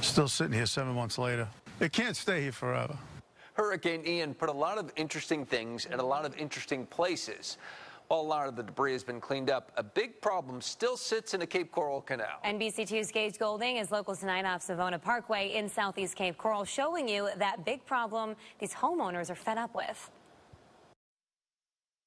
Still sitting here 7 months later. It can't stay here forever. Hurricane Ian put a lot of interesting things in a lot of interesting places. While a lot of the debris has been cleaned up, a big problem still sits in the Cape Coral Canal. NBC2's Gage Goulding is local tonight off Savona Parkway in southeast Cape Coral, showing you that big problem these homeowners are fed up with.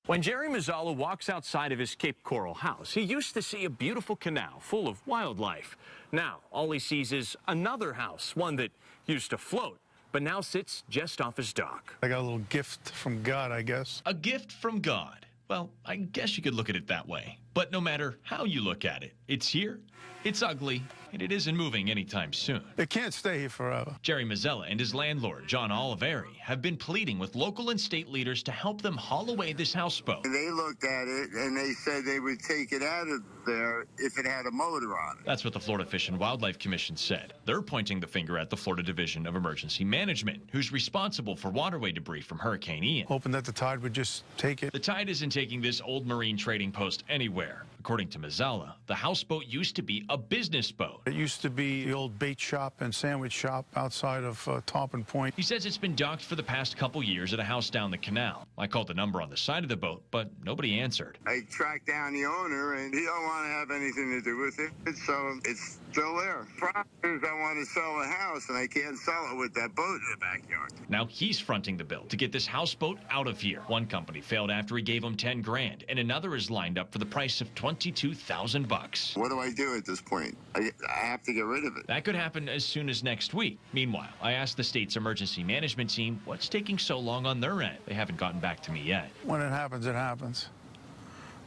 When Jerry Mazzala walks outside of his Cape Coral house, he used to see a beautiful canal full of wildlife. Now, all he sees is another house, one that used to float, but now sits just off his dock. I got a little gift from God, I guess. A gift from God. Well, I guess you could look at it that way. But no matter how you look at it, it's here, it's ugly, and it isn't moving anytime soon. It can't stay here forever. Jerry Mazzella and his landlord, John Oliveri, have been pleading with local and state leaders to help them haul away this houseboat. They looked at it and they said they would take it out of there if it had a motor on it. That's what the Florida Fish and Wildlife Commission said. They're pointing the finger at the Florida Division of Emergency Management, who's responsible for waterway debris from Hurricane Ian. Hoping that the tide would just take it. The tide isn't taking this old marine trading post anywhere. According to Mazzella, the houseboat used to be a business boat. It used to be the old bait shop and sandwich shop outside of Tarpon Point. He says it's been docked for the past couple years at a house down the canal. I called the number on the side of the boat, but nobody answered. I tracked down the owner, and he don't want to have anything to do with it, so it's still there. The problem is I want to sell the house, and I can't sell it with that boat in the backyard. Now he's fronting the bill to get this houseboat out of here. One company failed after he gave him 10 grand, and another is lined up for the price of $22,000. What do I do at this point? I have to get rid of it. That could happen as soon as next week. Meanwhile, I asked the state's emergency management team what's taking so long on their end. They haven't gotten back to me yet. When it happens, it happens.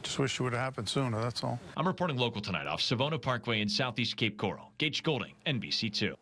Just wish it would have happened sooner, that's all. I'm reporting local tonight off Savona Parkway in southeast Cape Coral. Gage Goulding, NBC2.